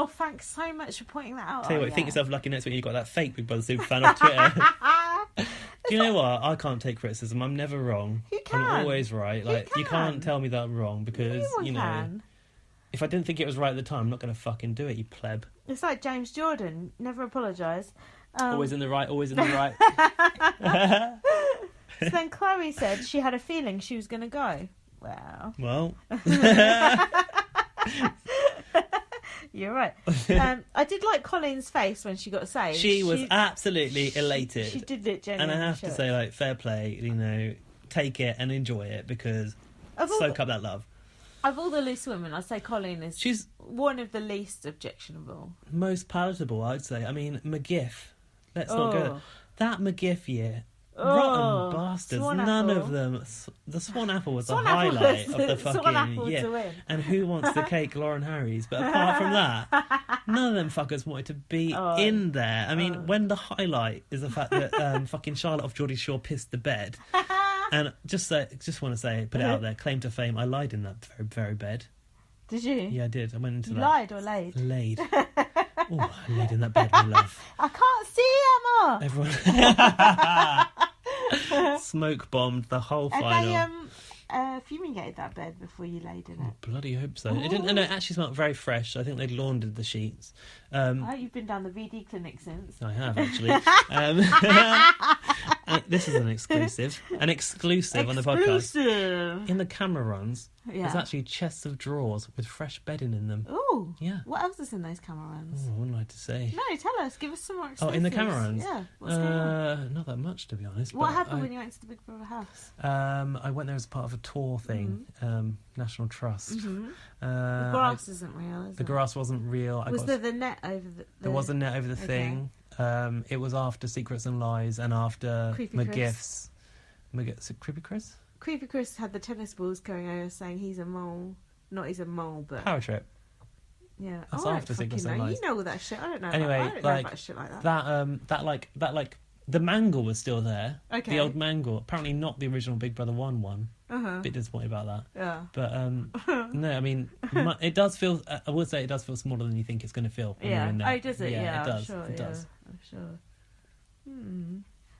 Oh, thanks so much for pointing that out. Tell you what, think yourself lucky next week you got that fake Big Brother superfan off Twitter. Do you know what? I can't take criticism. I'm never wrong. You can. I'm always right. Like, you can't tell me that I'm wrong because, you know, can. if I didn't think it was right at the time, I'm not going to fucking do it, you pleb. It's like James Jordan. Never apologise. Always in the right, always in the right. So then Chloe said she had a feeling she was going to go. Well. You're right. I did like Colleen's face when she got saved. She was absolutely elated. She did it genuinely. And I have to say, like, fair play, you know, take it and enjoy it because soak up that love. Of all the loose women, I'd say Colleen is She's one of the least objectionable. Most palatable, I'd say. I mean, McGiff. Let's not go there. That McGiff year. Rotten bastards. None of them. The Swan Apple was the highlight of the fucking year. And who wants the cake? Lauren Harries. But apart from that, none of them fuckers wanted to be in there. I mean, when the highlight is the fact that fucking Charlotte off Geordie Shore pissed the bed. And just want to say, put it out there, claim to fame, I lied in that very, very bed. Did you? Yeah, I did. I went into that. Lied or laid? Laid. Oh, I laid in that bed, my love. I can't see Emma. Everyone smoke bombed the whole final. They fumigated that bed before you laid in it. Oh, bloody hope so. It didn't. No, it actually smelled very fresh. I think they'd laundered the sheets. You've been down the VD clinic since. I have actually. This is an exclusive on the podcast. In the camera runs, there's actually chests of drawers with fresh bedding in them. Ooh, yeah. What else is in those camera runs? Oh, I wouldn't like to say. No, tell us. Give us some more exclusives. Oh, in the camera runs? Yeah. What's going on? Not that much, to be honest. What happened when you went to the Big Brother house? I went there as part of a tour thing, National Trust. Mm-hmm. The grass isn't real, is it? The grass wasn't real. Was there the net over the... There was a net over the thing. It was after Secrets and Lies and after McGiff's. Creepy Chris? Creepy Chris had the tennis balls going over saying he's a mole. Not he's a mole, but... Power Trip. Yeah. That's after Secrets and Lies. You know all that shit. I don't know. Anyway, I don't know about shit like that. That the mangle was still there. Okay. The old mangle. Apparently not the original Big Brother 1 one. Bit disappointed about that. Yeah. But no, I mean, it does feel. I would say it does feel smaller than you think it's going to feel. When you're in there. Oh, does it? Yeah, it does. I'm sure, it does. I'm sure.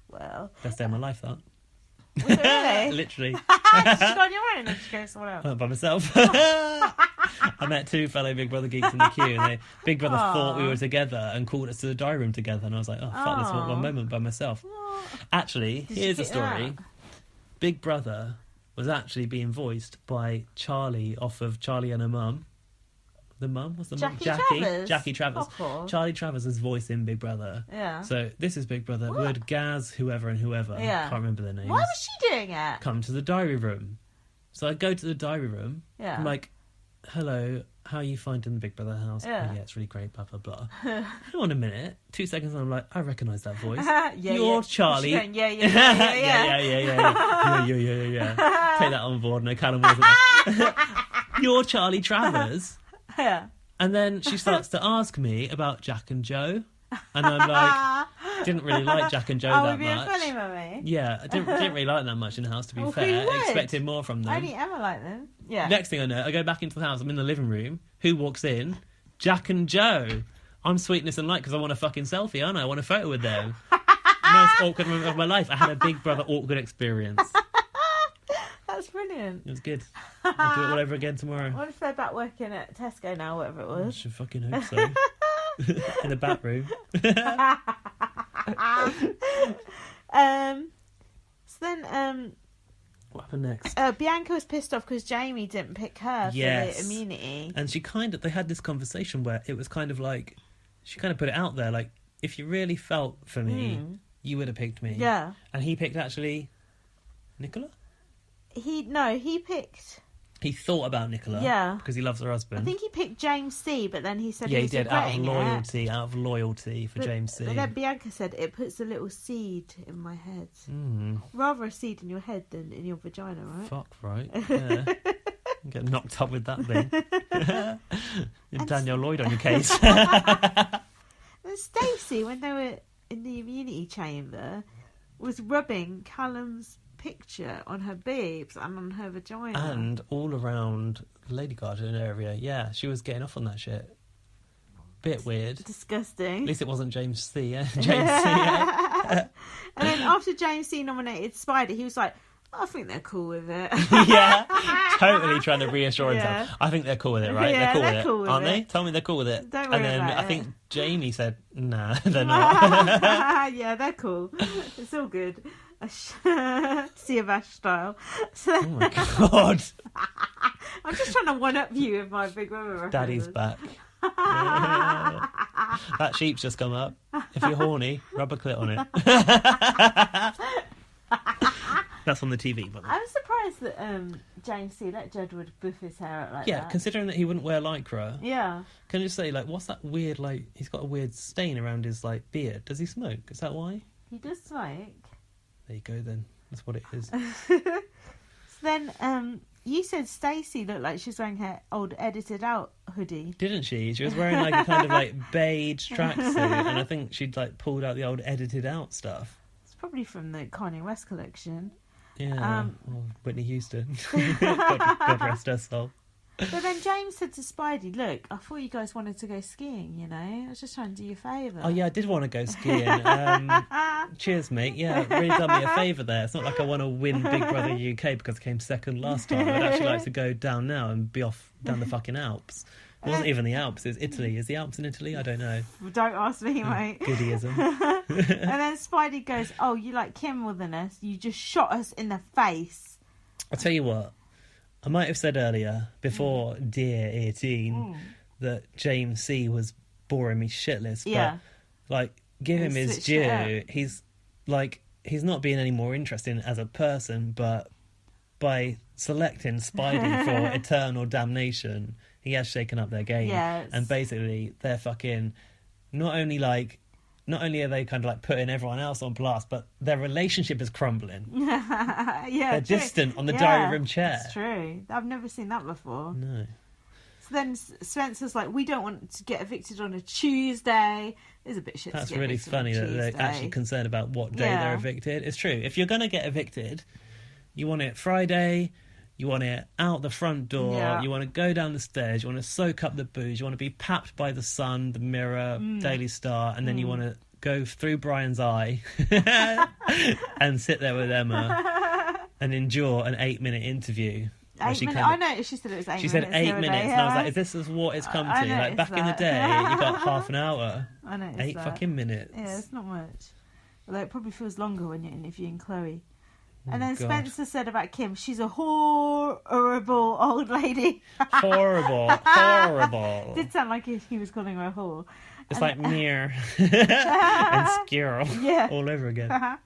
Well. Best day of my life, that. Was it really? Literally. Did you go on your own and did you go somewhere else? I went by myself. I met two fellow Big Brother geeks in the queue, and Big Brother thought we were together and called us to the diary room together, and I was like, oh, fuck this one moment by myself. Actually, here's a story. Big Brother was actually being voiced by Charlie off of Charlie and her mum. The mum? What's the mum? Jackie Travers. Charlie Travers is voicing Big Brother. Yeah. So this is Big Brother. Would Gaz, whoever and whoever, can't remember their names. Why was she doing it? Come to the diary room. So I go to the diary room. Yeah. I'm like, hello, how are you finding the Big Brother house? Yeah. Oh, yeah, it's really great, blah, blah, blah. Hang on a minute. 2 seconds and I'm like, I recognise that voice. You're Charlie. Going, yeah. Take that on board. No, Callum wasn't there. You're Charlie Travers. Yeah. And then she starts to ask me about Jack and Joe. And I'm like, didn't really like Jack and Joe that much. Funny, mummy. Yeah, I didn't really like that much in the house, to be fair. I expected more from them. Only Emma liked them. Yeah. Next thing I know, I go back into the house. I'm in the living room. Who walks in? Jack and Joe. I'm sweetness and light because I want a fucking selfie, aren't I? I want a photo with them. Most awkward moment of my life. I had a Big Brother awkward experience. That's brilliant. It was good. I'll do it all over again tomorrow. What if they're back working at Tesco now, whatever it was? I should fucking hope so. In the back room. So then, what happened next? Bianca was pissed off because Jamie didn't pick her for the immunity. And they had this conversation where it was kind of like, she kind of put it out there, like, if you really felt for me, you would have picked me. Yeah. And he picked actually Nicola? He picked... He thought about Nicola because he loves her husband. I think he picked James C, but then he said he did, out of loyalty for James C. But then Bianca said, it puts a little seed in my head. Rather a seed in your head than in your vagina, right? Fuck, right. Yeah. Get knocked up with that thing. Daniel Lloyd on your case. And Stacey, when they were in the immunity chamber, was rubbing Callum's picture on her boobs and on her vagina. And all around the Lady Garden area. Yeah, she was getting off on that shit. Bit weird. Disgusting. At least it wasn't James C. Yeah? James C. Yeah? And then after James C. nominated Speidi, he was like, I think they're cool with it. Yeah, totally trying to reassure himself. I think they're cool with it, right? Yeah, they're cool with it, aren't they? Tell me they're cool with it. Don't worry and then about I it. think Jamie said, nah, they're not. Yeah, they're cool. It's all good. Siavash style. So, Oh my God. I'm just trying to one-up you with my Big Brother references. Daddy's back. Yeah. That sheep's just come up. If you're horny, rub a clit on it. That's on the TV, by the way. I'm surprised that James C. let Jedward buff his hair out like that. Yeah, considering that he wouldn't wear lycra. Yeah. Can I just say, like, what's that weird, like, he's got a weird stain around his, like, beard. Does he smoke? Is that why? He does smoke. There you go, then. That's what it is. So then, you said Stacey looked like she was wearing her old edited out hoodie. Didn't she? She was wearing, like, a kind of, like, beige tracksuit, and I think she'd, like, pulled out the old edited out stuff. It's probably from the Kanye West collection. Yeah, well, Whitney Houston. God rest her soul. But then James said to Speidi, look, I thought you guys wanted to go skiing, you know? I was just trying to do you a favour. Oh, yeah, I did want to go skiing. Cheers, mate. Yeah, really done me a favour there. It's not like I want to win Big Brother UK because I came second last time. I'd actually like to go down now and be off down the fucking Alps. It wasn't even the Alps, it's Italy. Is the Alps in Italy? I don't know. Don't ask me, mate. Goodieism. And then Speidi goes, oh, you like Kim more than us? You just shot us in the face. I'll tell you what. I might have said earlier, before Dear 18, that James C. was boring me shitless. Yeah. But, like, give him his due. He's not being any more interesting as a person, but by selecting Speidi for eternal damnation, he has shaken up their game. Yes. And basically, they're fucking... Not only are they kind of like putting everyone else on blast, but their relationship is crumbling. Yeah, they're true. distant on the diary room chair. That's true. I've never seen that before. No. So then Spencer's like, we don't want to get evicted on a Tuesday. There's a bit of shit. That's to get really evicted funny on a that they're Tuesday. actually concerned about what day they're evicted. It's true. If you're going to get evicted, you want it Friday, you want it out the front door, you want to go down the stairs, you want to soak up the booze, you want to be papped by the Sun, the Mirror, Daily Star, and then you want to go through Brian's eye and sit there with Emma and endure an 8-minute interview. I know, she said it was 8 minutes. She said 8 minutes, and I was like, is this what it's come to? Like, back in the day, you got half an hour. I know. 8 fucking minutes. Yeah, it's not much. Although it probably feels longer when you're interviewing Chloe. And then God. Spencer said about Kim, she's a horrible old lady. Horrible. Did sound like he was calling her a whore. It's like Mir and Skirl all over again.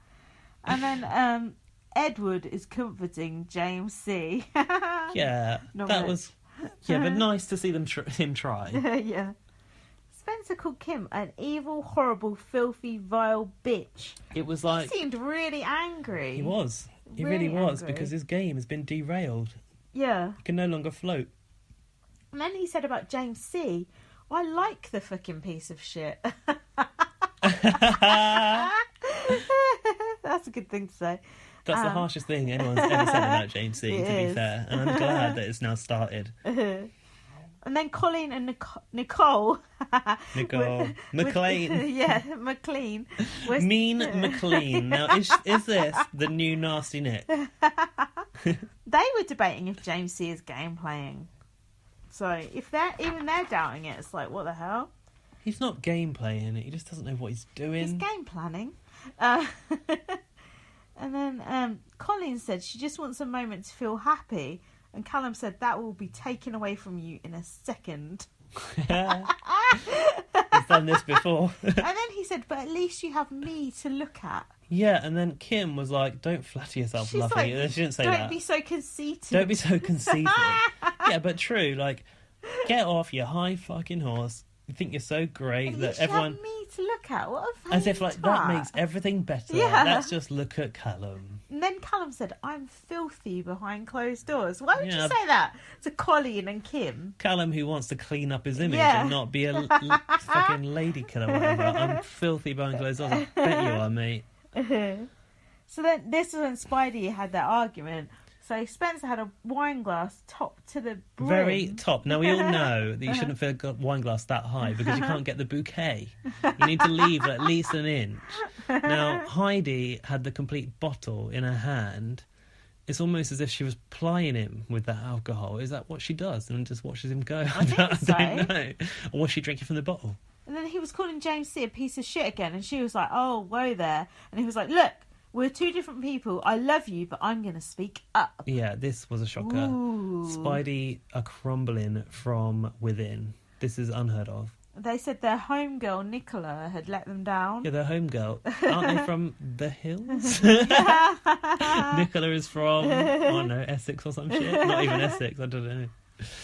And then Edward is comforting James C. Yeah, Not that much. was... Yeah, but nice to see him try. Yeah. Spencer called Kim an evil, horrible, filthy, vile bitch. It was like... He seemed really angry. He was. He Really really was, angry. because his game has been derailed. Yeah. He can no longer float. And then he said about James C., I like the fucking piece of shit. That's a good thing to say. That's the harshest thing anyone's ever said about James C., to be fair. And I'm glad that it's now started. And then Colleen and Nicole. McLean. Yeah, McLean. Mean McLean. Now, is this the new Nasty Nick? They were debating if James C. is game playing. So if they're doubting it, it's like, what the hell? He's not game playing. He just doesn't know what he's doing. He's game planning. And then Colleen said she just wants a moment to feel happy. And Callum said that will be taken away from you in a second. He's done this before. And then he said, but at least you have me to look at. Yeah, and then Kim was like, don't flatter yourself, She's lovely. like, She didn't say that. Don't be so conceited. Don't be so conceited. Yeah, but true. Like, get off your high fucking horse. You think you're so great At that least everyone... you have me to look at. What a As if, like, twat. that makes everything better. Yeah. Let's just look at Callum. And then Callum said, I'm filthy behind closed doors. Why would Yeah. you say that to Colleen and Kim? Callum, who wants to clean up his image Yeah. and not be a fucking lady killer or whatever. I'm filthy behind closed doors. I bet you are, mate. So then this was when Speidi had that argument. So Spencer had a wine glass top to the brim. Very top. Now, we all know that you shouldn't fill a wine glass that high because you can't get the bouquet. You need to leave at least an inch. Now, Heidi had the complete bottle in her hand. It's almost as if she was plying him with that alcohol. Is that what she does? And just watches him go? I don't know. Or was she drinking from the bottle? And then he was calling James C a piece of shit again. And she was like, oh, whoa there. And he was like, look, we're two different people. I love you, but I'm going to speak up. Yeah, this was a shocker. Ooh. Speidi are crumbling from within. This is unheard of. They said their homegirl, Nicola, had let them down. Yeah, their homegirl. Aren't they from the hills? Nicola is from, I don't know, Essex or some shit. Not even Essex, I don't know.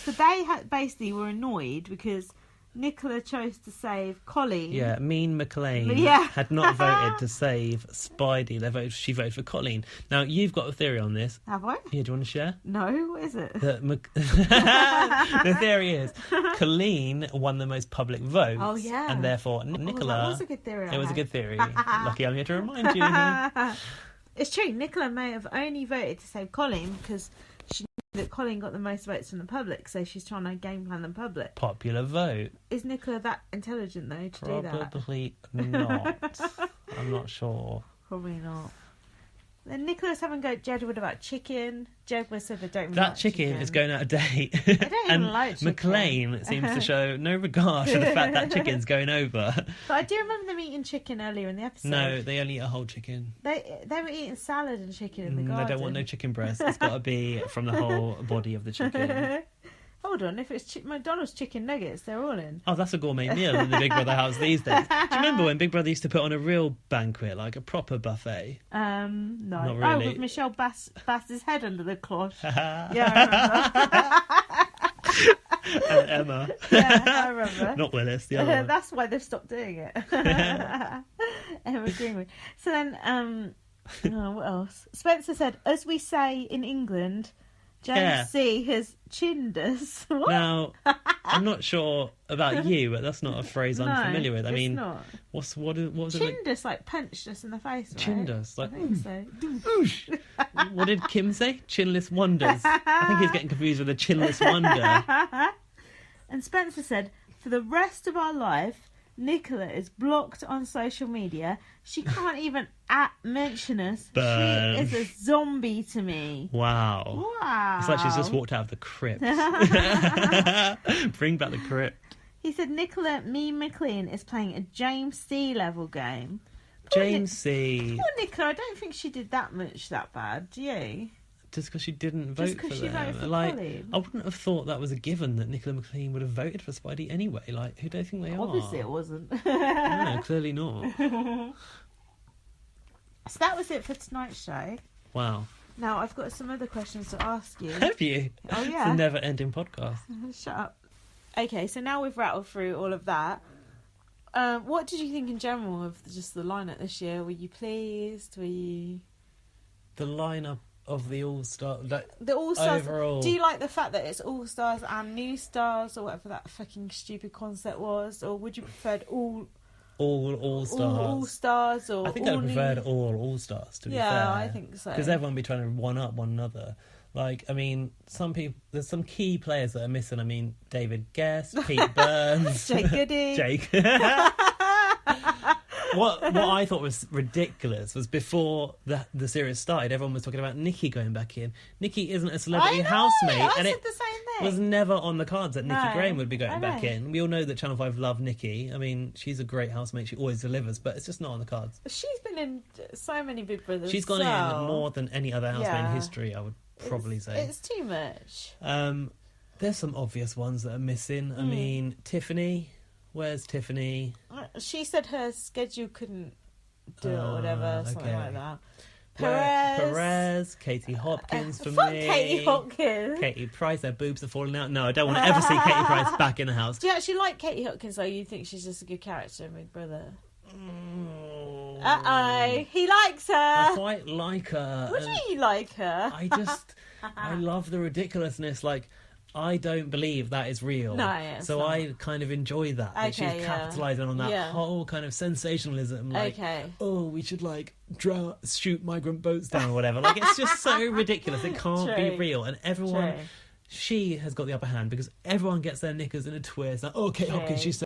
So they basically were annoyed because Nicola chose to save Colleen. Yeah, mean McLean had not voted to save Speidi. She voted for Colleen. Now, you've got a theory on this. Have I? Yeah, do you want to share? No, what is it? The theory is Colleen won the most public votes. Oh, yeah. And therefore, Nicola... that was a good theory. It was a good theory. Lucky I'm here to remind you. It's true. Nicola may have only voted to save Colleen because she knew that Colleen got the most votes from the public, so she's trying to game plan the public. Popular vote. Is Nicola that intelligent, though, to do that? Probably not. I'm not sure. Probably not. Then Nicola's having a go at Jedward about chicken. Jedward said they don't That like chicken is going out of date. I don't even like chicken. McLean seems to show no regard to the fact that chicken's going over. But I do remember them eating chicken earlier in the episode. No, they only eat a whole chicken. They were eating salad and chicken in the garden. I don't want no chicken breast. It's got to be from the whole body of the chicken. Hold on, if it's McDonald's chicken nuggets, they're all in. Oh, that's a gourmet meal in the Big Brother house these days. Do you remember when Big Brother used to put on a real banquet, like a proper buffet? No. Not really. Oh, with Michelle Bass's head under the cloth. Yeah, I remember. And Emma. Yeah, I remember. Not Willis, the other one. That's why they've stopped doing it. Emma Greenwood. So then, what else? Spencer said, as we say in England... James C has chinned us. What? Now, I'm not sure about you, but that's not a phrase I'm familiar with. I mean, not. what was it? Chinned us, like punched us in the face, right? Chinned us, like, I think so. Oosh. What did Kim say? Chinless wonders. I think he's getting confused with a chinless wonder. And Spencer said, for the rest of our life, Nicola is blocked on social media. She can't even mention us. Burn. She is a zombie to me. Wow. It's like she's just walked out of the crypt. Bring back the crypt. He said Nicola McLean is playing a James C level game. James C. Poor Nicola, I don't think she did that bad, do you? Just because she didn't vote for them. Voted for like, Colleen. I wouldn't have thought that was a given that Nicola McLean would have voted for Speidi anyway. Like, who do they think they are? Obviously it wasn't. No, clearly not. So that was it for tonight's show. Wow. Now I've got some other questions to ask you. Have you? Oh yeah. It's a never-ending podcast. Shut up. Okay, so now we've rattled through all of that. What did you think in general of just the lineup this year? Were you pleased? Were you... The lineup of the All-Stars... Like, the All-Stars... Overall... Do you like the fact that it's All-Stars and New Stars, or whatever that fucking stupid concept was? Or would you prefer All-Stars? All-Stars, or... I think I preferred All-Stars, to be fair. Yeah, I think so. Because everyone would be trying to one-up one another. Like, I mean, there's some key players that are missing. I mean, David Guest, Pete Burns... Jake Goody. Jake. What I thought was ridiculous was before the series started, everyone was talking about Nikki going back in. Nikki isn't a celebrity housemate. I and said it the same thing. was never on the cards that Nikki No, Graham would be going I back know. in. We all know that Channel 5 love Nikki. I mean, she's a great housemate. She always delivers, but it's just not on the cards. She's been in so many Big Brothers. She's gone in more than any other housemate in Yeah. history, I would probably say. It's too much. There's some obvious ones that are missing. I mean, Tiffany. Where's Tiffany? She said her schedule couldn't do it or whatever, something okay. like that. Perez, Katie Hopkins for fuck me. Katie Hopkins. Katie Price, their boobs are falling out. No, I don't want to ever see Katie Price back in the house. Do you actually like Katie Hopkins, though? You think she's just a good character in Big Brother? Uh-oh. He likes her. I quite like her. What do you like her? I love the ridiculousness. Like, I don't believe that is real. No, yeah, so not. I kind of enjoy that. She's capitalising on that whole kind of sensationalism. Like, oh, we should like shoot migrant boats down or whatever. Like, it's just so ridiculous. It can't be real. And everyone, she has got the upper hand because everyone gets their knickers in a twist. Like, oh, Kate Hopkins, she's so